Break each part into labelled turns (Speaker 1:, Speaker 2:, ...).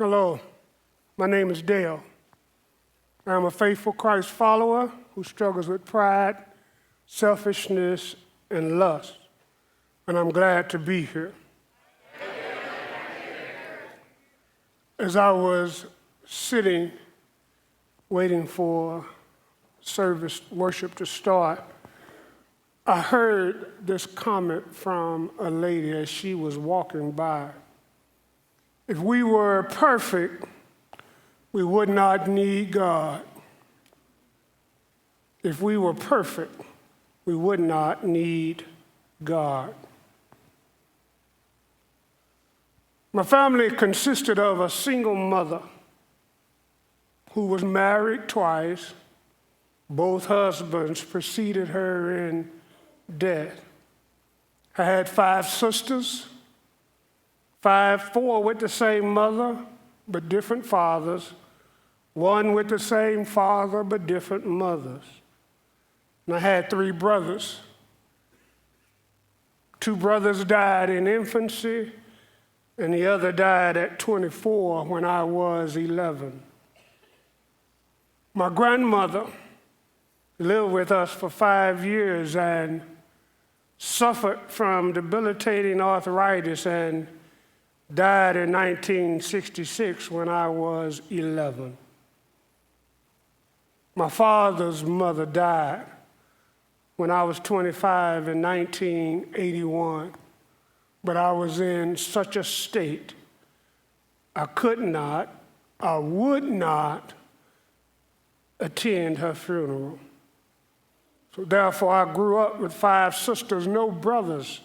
Speaker 1: Hello, my name is Dale. I am a faithful Christ follower who struggles with pride, selfishness, and lust, and I'm glad to be here. As I was sitting, waiting for service, worship to start, I heard this comment from a lady as she was walking by. If we were perfect, we would not need God. If we were perfect, we would not need God. My family consisted of a single mother who was married twice. Both husbands preceded her in death. I had 5 sisters, 4 with the same mother, but different fathers, 1 with the same father, but different mothers. And I had 3 brothers. 2 brothers died in infancy, and the other died at 24 when I was 11. My grandmother lived with us for 5 years and suffered from debilitating arthritis and died in 1966 when I was 11. My father's mother died when I was 25 in 1981, but I was in such a state I would not attend her funeral. So therefore, I grew up with 5 sisters, no brothers,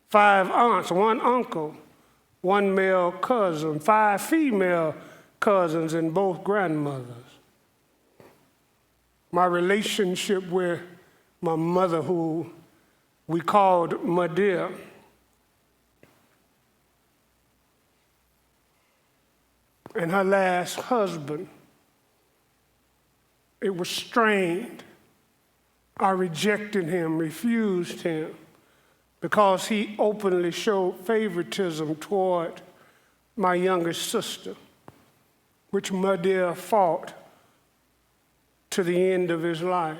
Speaker 1: 5 aunts, 1 uncle, 1 male cousin, 5 female cousins, and both grandmothers. My relationship with my mother, who we called Madia, and her last husband, it was strained. I rejected him, refused him, because he openly showed favoritism toward my younger sister, which Madia fought to the end of his life.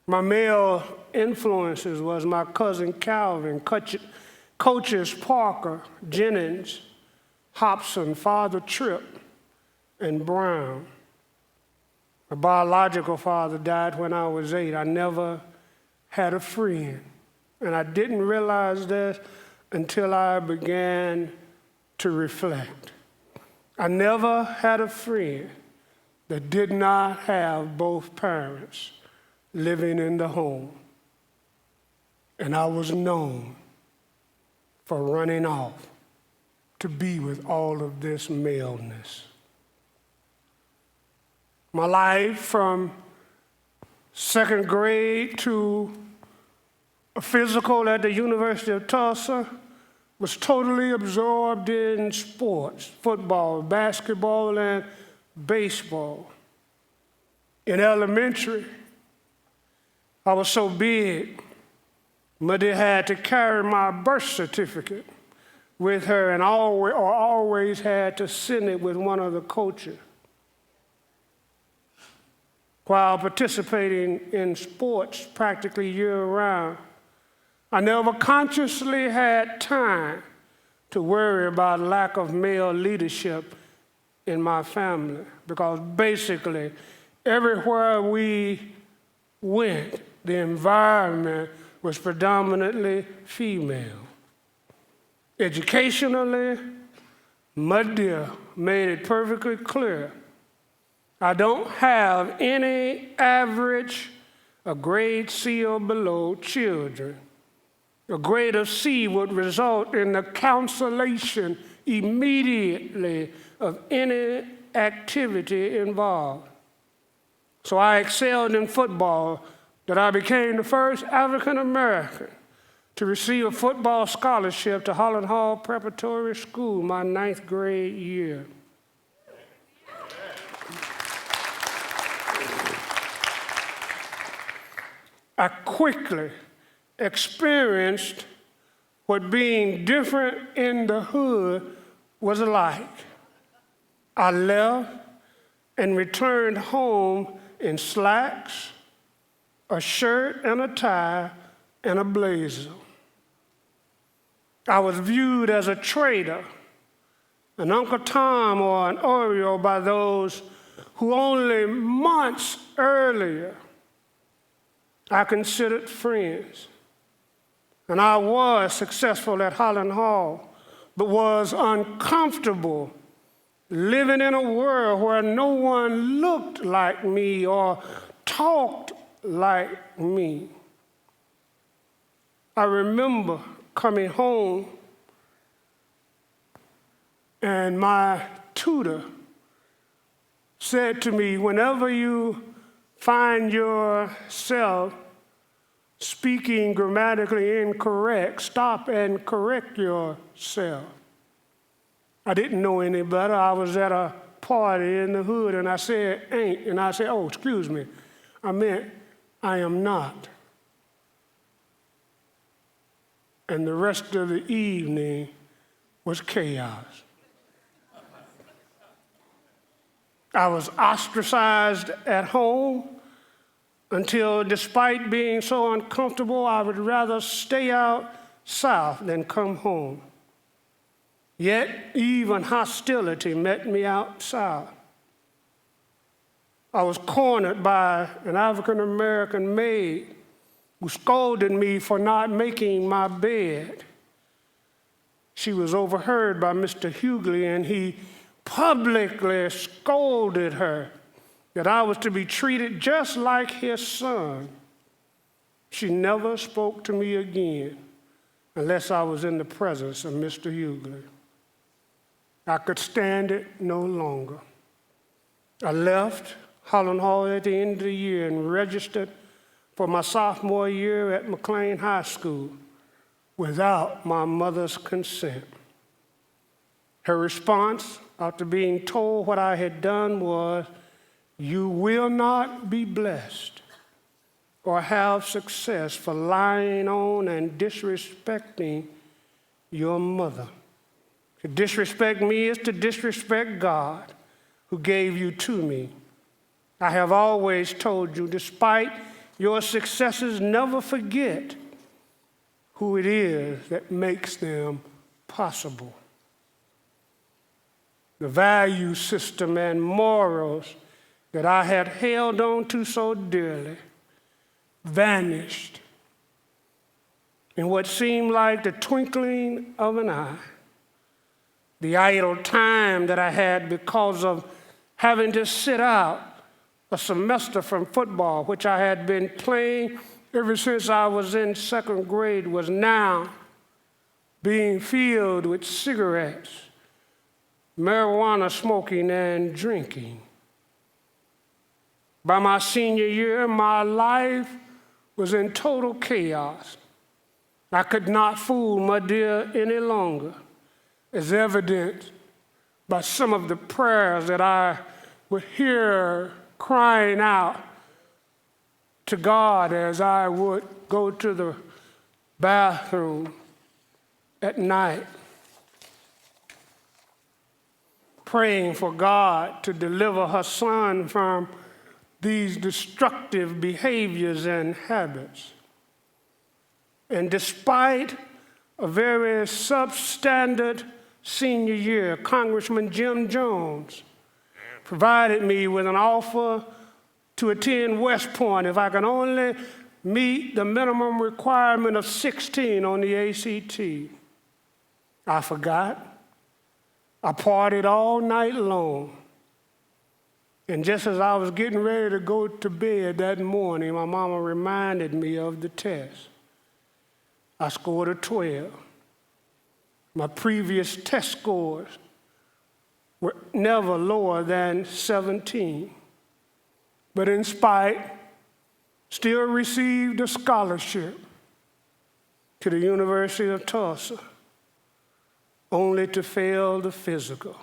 Speaker 1: My male influences was my cousin Calvin, coaches Parker, Jennings, Hobson, Father Tripp, and Brown. My biological father died when I was 8. I never had a friend, and I didn't realize that until I began to reflect. I never had a friend that did not have both parents living in the home, and I was known for running off to be with all of this maleness. My life from 2nd grade to a physical at the University of Tulsa was totally absorbed in sports, football, basketball, and baseball. In elementary, I was so big, Mother had to carry my birth certificate with her and always had to send it with one of the coaches. While participating in sports practically year-round, I never consciously had time to worry about lack of male leadership in my family, because basically everywhere we went, the environment was predominantly female. Educationally, Madia made it perfectly clear I don't have any average, a grade C or below children. A grade of C would result in the cancellation immediately of any activity involved. So I excelled in football, that I became the first African American to receive a football scholarship to Holland Hall Preparatory School my 9th grade year. I quickly experienced what being different in the hood was like. I left and returned home in slacks, a shirt and a tie, and a blazer. I was viewed as a traitor, an Uncle Tom or an Oreo by those who only months earlier I considered friends. And I was successful at Holland Hall, but was uncomfortable living in a world where no one looked like me or talked like me. I remember coming home and my tutor said to me, whenever you find yourself speaking grammatically incorrect, stop and correct yourself. I didn't know any better. I was at a party in the hood and I said, ain't, and I said, oh, excuse me. I meant, I am not. And the rest of the evening was chaos. I was ostracized at home until, despite being so uncomfortable, I would rather stay out south than come home. Yet, even hostility met me out south. I was cornered by an African-American maid who scolded me for not making my bed. She was overheard by Mr. Hughley, and he publicly scolded her that I was to be treated just like his son. She never spoke to me again unless I was in the presence of Mr. Hughley. I could stand it no longer. I left Holland Hall at the end of the year and registered for my sophomore year at McLean High School without my mother's consent. Her response after being told what I had done was, "You will not be blessed or have success for lying on and disrespecting your mother. To disrespect me is to disrespect God, who gave you to me. I have always told you, despite your successes, never forget who it is that makes them possible." The value system and morals that I had held on to so dearly vanished in what seemed like the twinkling of an eye. The idle time that I had because of having to sit out a semester from football, which I had been playing ever since I was in second grade, was now being filled with cigarettes, marijuana smoking, and drinking. By my senior year, my life was in total chaos. I could not fool my dear any longer, as evident by some of the prayers that I would hear crying out to God as I would go to the bathroom at night, praying for God to deliver her son from these destructive behaviors and habits. And despite a very substandard senior year, Congressman Jim Jones provided me with an offer to attend West Point if I could only meet the minimum requirement of 16 on the ACT. I forgot. I partied all night long. And just as I was getting ready to go to bed that morning, my mama reminded me of the test. I scored a 12. My previous test scores were never lower than 17. But in spite, still received a scholarship to the University of Tulsa, only to fail the physical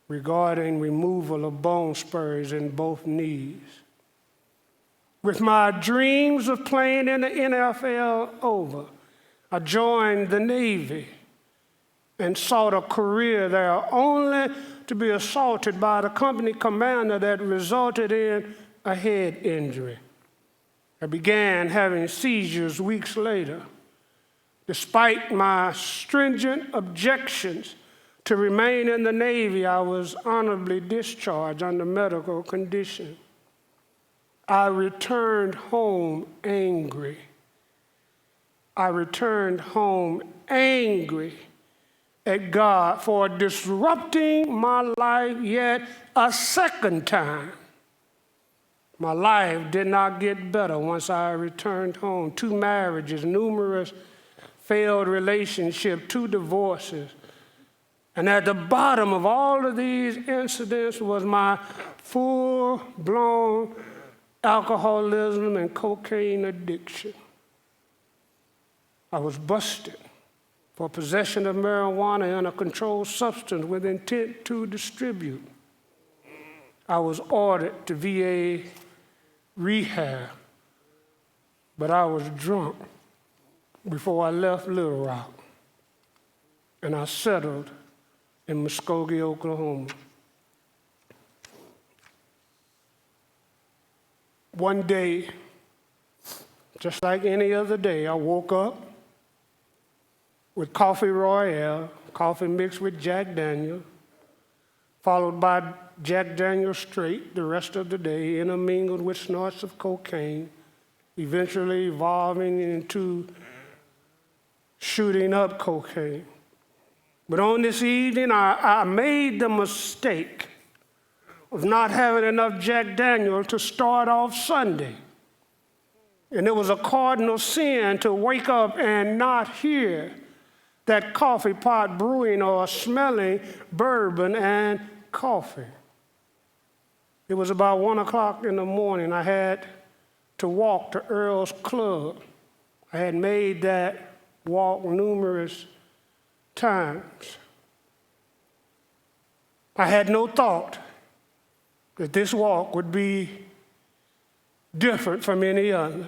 Speaker 1: regarding removal of bone spurs in both knees. With my dreams of playing in the NFL over, I joined the Navy and sought a career there, only to be assaulted by the company commander that resulted in a head injury. I began having seizures weeks later. Despite my stringent objections to remain in the Navy, I was honorably discharged under medical condition. I returned home angry. I returned home angry at God for disrupting my life yet a second time. My life did not get better once I returned home. 2 marriages, numerous failed relationships, 2 divorces. And at the bottom of all of these incidents was my full-blown alcoholism and cocaine addiction. I was busted for possession of marijuana and a controlled substance with intent to distribute. I was ordered to VA rehab, but I was drunk before I left Little Rock, and I settled in Muskogee, Oklahoma. One day, just like any other day, I woke up with coffee Royale, coffee mixed with Jack Daniels, followed by Jack Daniels straight the rest of the day, intermingled with snorts of cocaine, eventually evolving into shooting up cocaine. But on this evening, I made the mistake of not having enough Jack Daniels to start off Sunday. And it was a cardinal sin to wake up and not hear that coffee pot brewing or smelling bourbon and coffee. It was about 1 o'clock in the morning. I had to walk to Earl's Club. I had made that walk numerous times. I had no thought that this walk would be different from any other.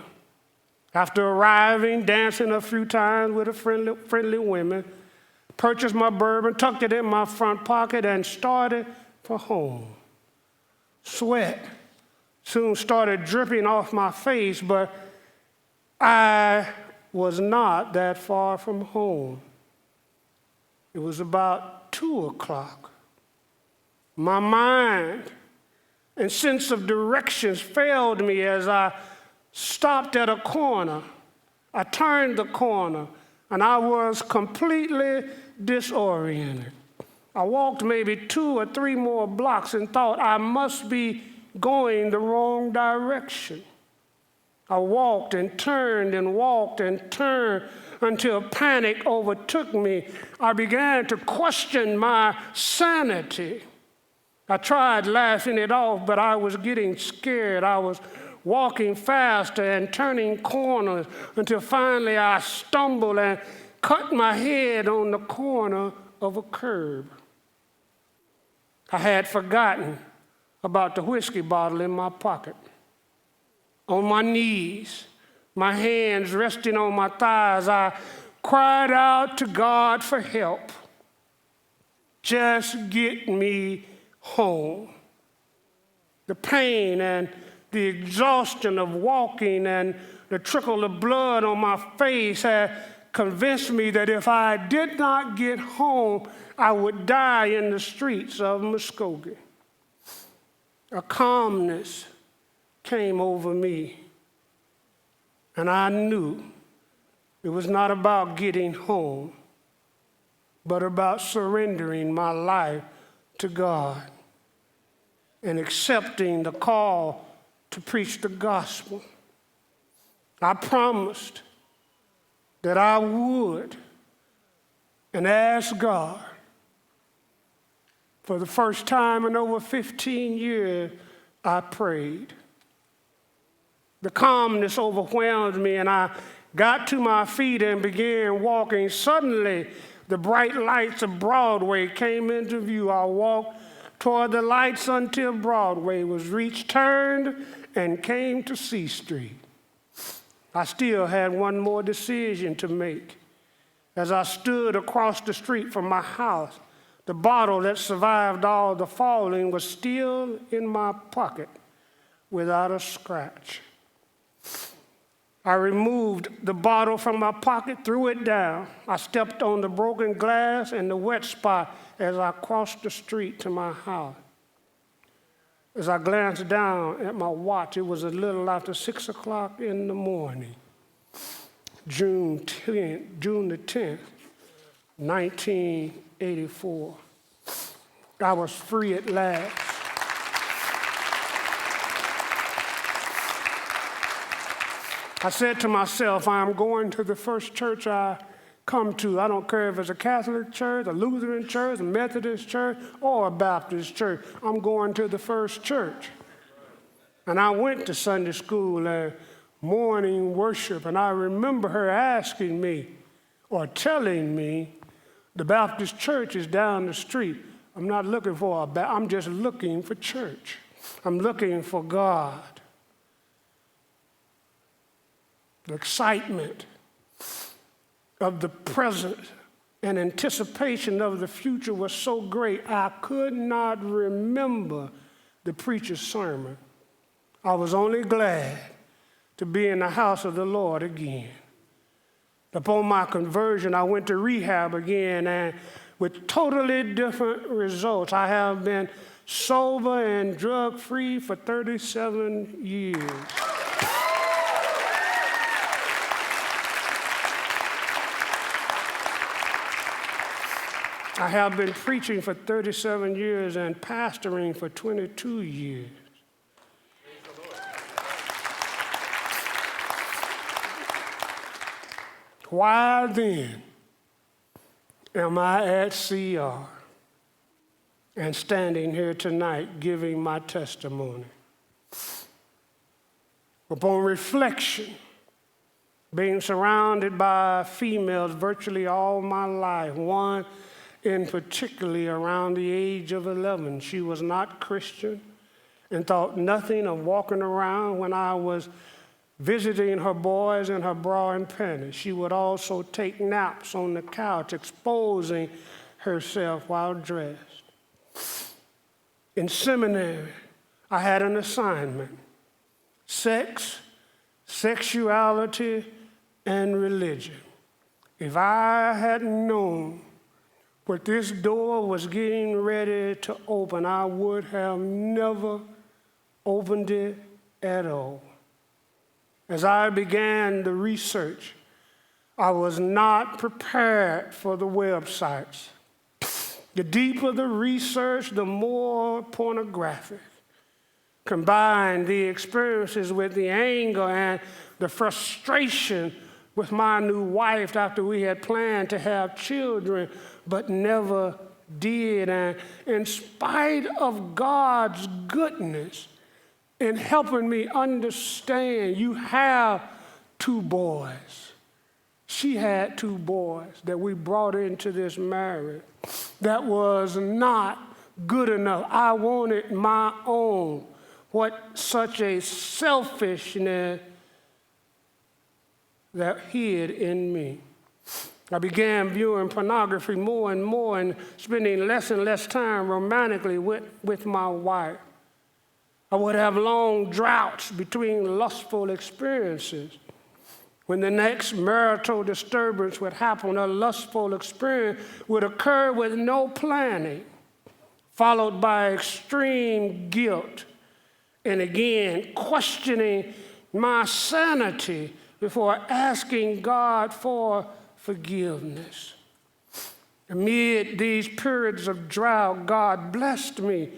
Speaker 1: After arriving, dancing a few times with a friendly women, purchased my bourbon, tucked it in my front pocket, and started for home. Sweat soon started dripping off my face, but I was not that far from home. It was about 2 o'clock. My mind and sense of directions failed me as I stopped at a corner. I turned the corner, and I was completely disoriented. I walked maybe 2 or 3 more blocks and thought I must be going the wrong direction. I walked and turned and walked and turned until panic overtook me. I began to question my sanity. I tried laughing it off, but I was getting scared. I was walking faster and turning corners until finally I stumbled and cut my head on the corner of a curb. I had forgotten about the whiskey bottle in my pocket. On my knees, my hands resting on my thighs, I cried out to God for help. Just get me home. The pain and the exhaustion of walking and the trickle of blood on my face had convinced me that if I did not get home, I would die in the streets of Muskogee. A calmness came over me, and I knew it was not about getting home, but about surrendering my life to God and accepting the call to preach the gospel. I promised that I would, and asked God. For the first time in over 15 years, I prayed. The calmness overwhelmed me, and I got to my feet and began walking. Suddenly, the bright lights of Broadway came into view. I walked toward the lights until Broadway was reached, turned, and came to C Street. I still had one more decision to make. As I stood across the street from my house, the bottle that survived all the falling was still in my pocket without a scratch. I removed the bottle from my pocket, threw it down. I stepped on the broken glass and the wet spot as I crossed the street to my house. As I glanced down at my watch, it was a little after 6 o'clock in the morning. June the 10th, 1984. I was free at last. I said to myself, I'm going to the first church I come to. I don't care if it's a Catholic church, a Lutheran church, a Methodist church, or a Baptist church. I'm going to the first church. And I went to Sunday school and morning worship, and I remember her asking me or telling me, the Baptist church is down the street. I'm not looking for I'm just looking for church. I'm looking for God. The excitement of the present and anticipation of the future was so great, I could not remember the preacher's sermon. I was only glad to be in the house of the Lord again. Upon my conversion, I went to rehab again, and with totally different results. I have been sober and drug-free for 37 years. I have been preaching for 37 years and pastoring for 22 years. Why then am I at CR and standing here tonight giving my testimony? Upon reflection, being surrounded by females virtually all my life, one in particularly around the age of 11. She was not Christian and thought nothing of walking around when I was visiting her boys in her bra and panties. She would also take naps on the couch, exposing herself while dressed. In seminary, I had an assignment: sex, sexuality, and religion. If I had known what this door was getting ready to open, I would have never opened it at all. As I began the research, I was not prepared for the websites. The deeper the research, the more pornographic. Combine the experiences with the anger and the frustration with my new wife after we had planned to have children but never did. And in spite of God's goodness in helping me understand, you have two boys. She had two boys that we brought into this marriage. That was not good enough. I wanted my own. What such a selfishness that hid in me. I began viewing pornography more and more and spending less and less time romantically with my wife. I would have long droughts between lustful experiences. When the next marital disturbance would happen, a lustful experience would occur with no planning, followed by extreme guilt, and again questioning my sanity before asking God for forgiveness. Amid these periods of drought, God blessed me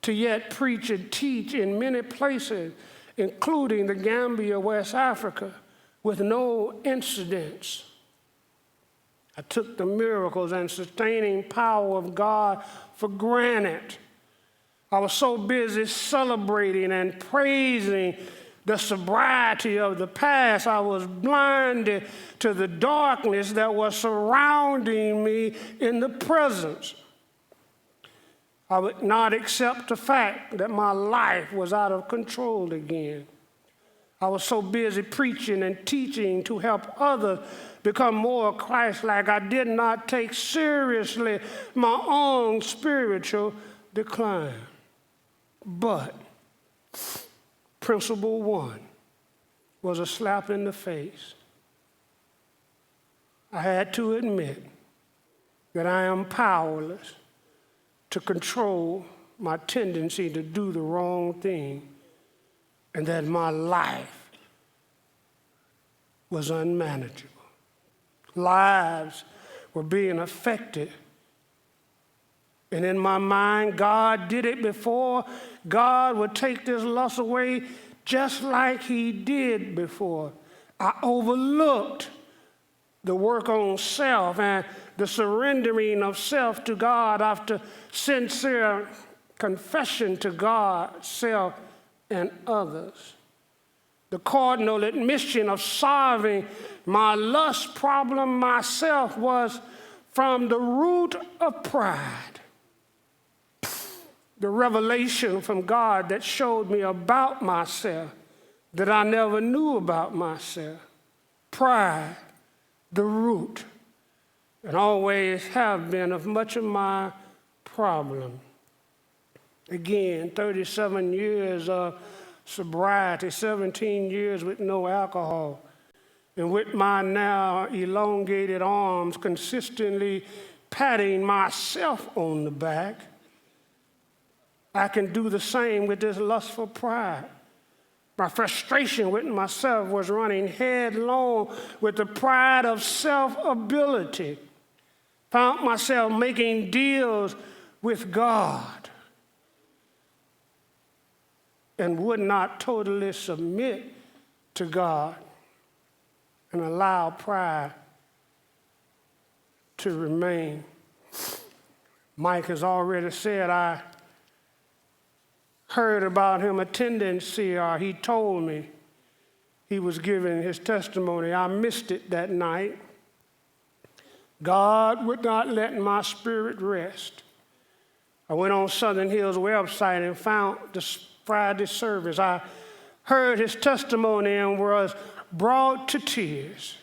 Speaker 1: to yet preach and teach in many places, including the Gambia, West Africa, with no incidents. I took the miracles and sustaining power of God for granted. I was so busy celebrating and praising the sobriety of the past, I was blinded to the darkness that was surrounding me in the present. I would not accept the fact that my life was out of control again. I was so busy preaching and teaching to help others become more Christ-like, I did not take seriously my own spiritual decline. But principle one was a slap in the face. I had to admit that I am powerless to control my tendency to do the wrong thing, and that my life was unmanageable. Lives were being affected. And in my mind, God did it before. God would take this lust away just like he did before. I overlooked the work on self and the surrendering of self to God after sincere confession to God, self, and others. The cardinal admission of solving my lust problem myself was from the root of pride. The revelation from God that showed me about myself that I never knew about myself. Pride, the root, and always have been of much of my problem. Again, 37 years of sobriety, 17 years with no alcohol, and with my now elongated arms consistently patting myself on the back, I can do the same with this lustful pride. My frustration with myself was running headlong with the pride of self-ability. Found myself making deals with God and would not totally submit to God and allow pride to remain. Mike has already said I heard about him attending CR. He told me he was giving his testimony. I missed it that night. God would not let my spirit rest. I went on Southern Hills website and found the Friday service. I heard his testimony and was brought to tears.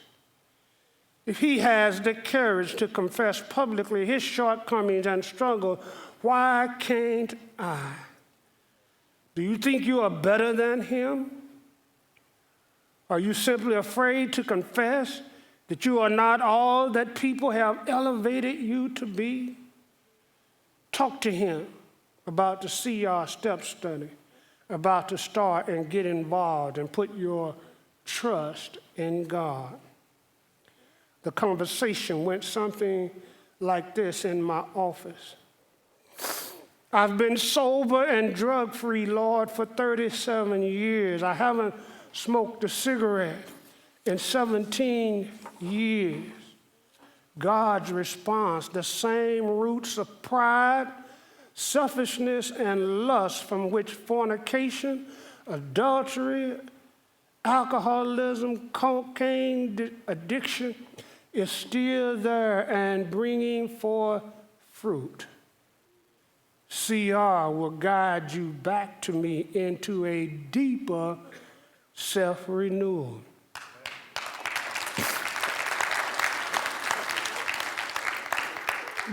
Speaker 1: If he has the courage to confess publicly his shortcomings and struggle, why can't I? Do you think you are better than him? Are you simply afraid to confess that you are not all that people have elevated you to be? Talk to him about the CR step study, about to start, and get involved and put your trust in God. The conversation went something like this in my office. I've been sober and drug-free, Lord, for 37 years. I haven't smoked a cigarette in 17 years. God's response, the same roots of pride, selfishness, and lust from which fornication, adultery, alcoholism, cocaine addiction is still there and bringing forth fruit. CR will guide you back to me into a deeper self-renewal.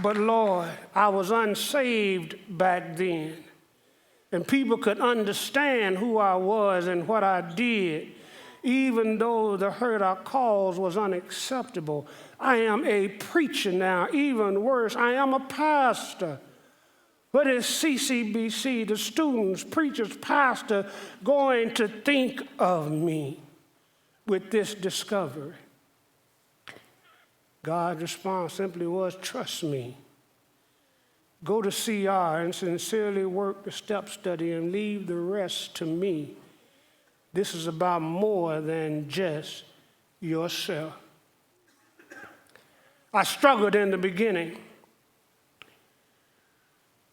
Speaker 1: But Lord, I was unsaved back then, and people could understand who I was and what I did, even though the hurt I caused was unacceptable. I am a preacher now, even worse, I am a pastor. What is CCBC, the students, preachers, pastor, going to think of me with this discovery? God's response simply was, trust me. Go to CR and sincerely work the step study and leave the rest to me. This is about more than just yourself. I struggled in the beginning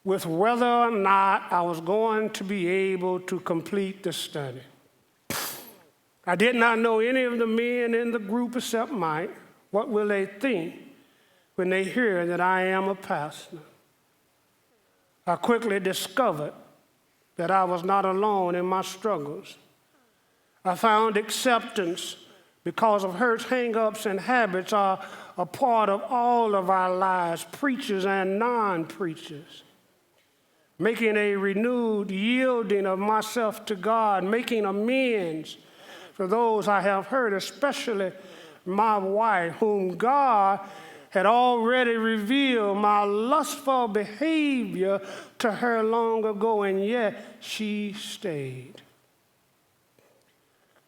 Speaker 1: with whether or not I was going to be able to complete the study. I did not know any of the men in the group except Mike. What will they think when they hear that I am a pastor? I quickly discovered that I was not alone in my struggles. I found acceptance because of hurts, hang-ups, and habits are a part of all of our lives, preachers and non-preachers. Making a renewed yielding of myself to God, making amends for those I have hurt, especially my wife, whom God had already revealed my lustful behavior to her long ago, and yet she stayed.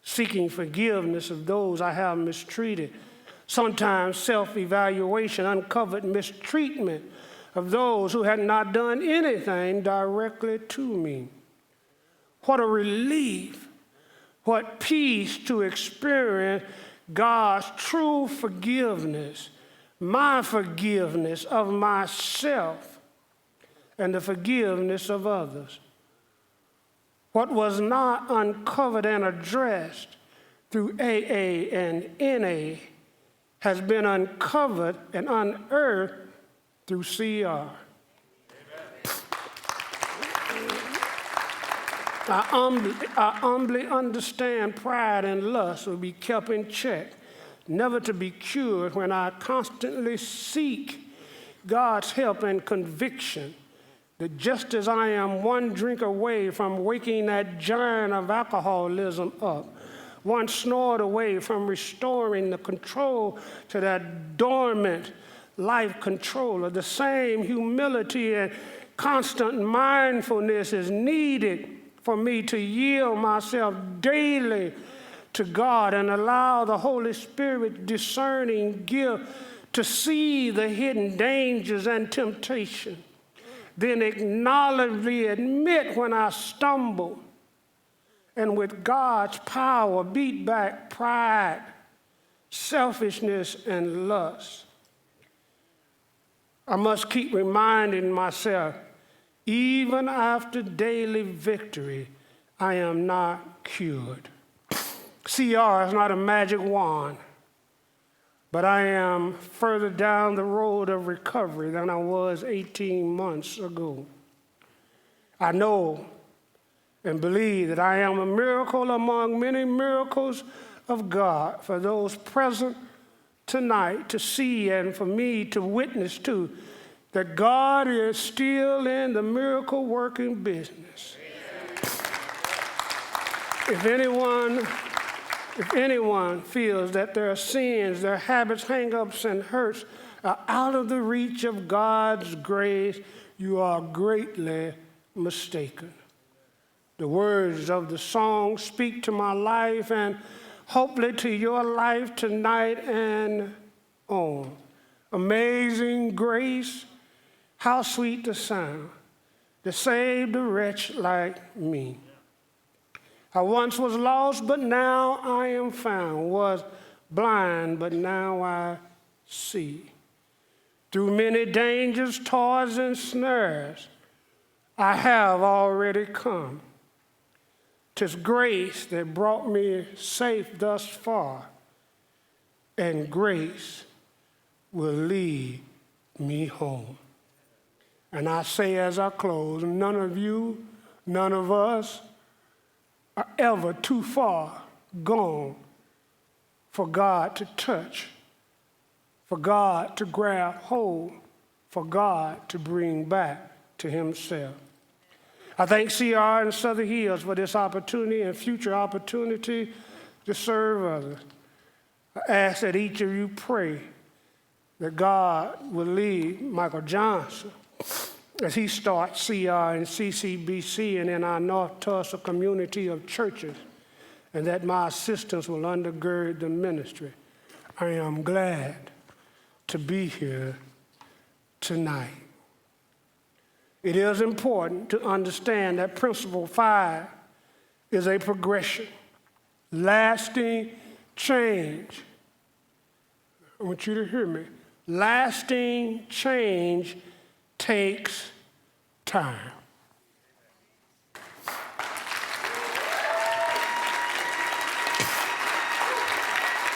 Speaker 1: Seeking forgiveness of those I have mistreated. Sometimes self-evaluation uncovered mistreatment of those who had not done anything directly to me. What a relief, what peace to experience God's true forgiveness, my forgiveness of myself, and the forgiveness of others. What was not uncovered and addressed through AA and NA has been uncovered and unearthed through CR. I humbly understand pride and lust will be kept in check, never to be cured when I constantly seek God's help and conviction that just as I am one drink away from waking that giant of alcoholism up, one snort away from restoring the control to that dormant life controller, the same humility and constant mindfulness is needed for me to yield myself daily to God and allow the Holy Spirit discerning gift to see the hidden dangers and temptation. Then acknowledgably admit when I stumble, and with God's power beat back pride, selfishness, and lust. I must keep reminding myself, even after daily victory, I am not cured. CR is not a magic wand, but I am further down the road of recovery than I was 18 months ago. I know and believe that I am a miracle among many miracles of God for those present tonight to see and for me to witness to that God is still in the miracle working business. If anyone feels that their sins, their habits, hang-ups, and hurts are out of the reach of God's grace, you are greatly mistaken. The words of the song speak to my life and hopefully to your life tonight and on. Amazing grace, how sweet the sound that saved a wretch like me. I once was lost, but now I am found, was blind, but now I see. Through many dangers, toils, and snares, I have already come. 'Tis grace that brought me safe thus far, and grace will lead me home. And I say as I close, none of you, none of us are ever too far gone for God to touch, for God to grab hold, for God to bring back to himself. I thank CR and Southern Hills for this opportunity and future opportunity to serve others. I ask that each of you pray that God will lead Michael Johnson as he starts CR and CCBC and in our North Tulsa community of churches, and that my assistants will undergird the ministry. I am glad to be here tonight. It is important to understand that Principle 5 is a progression, lasting change. I want you to hear me. Lasting change takes time.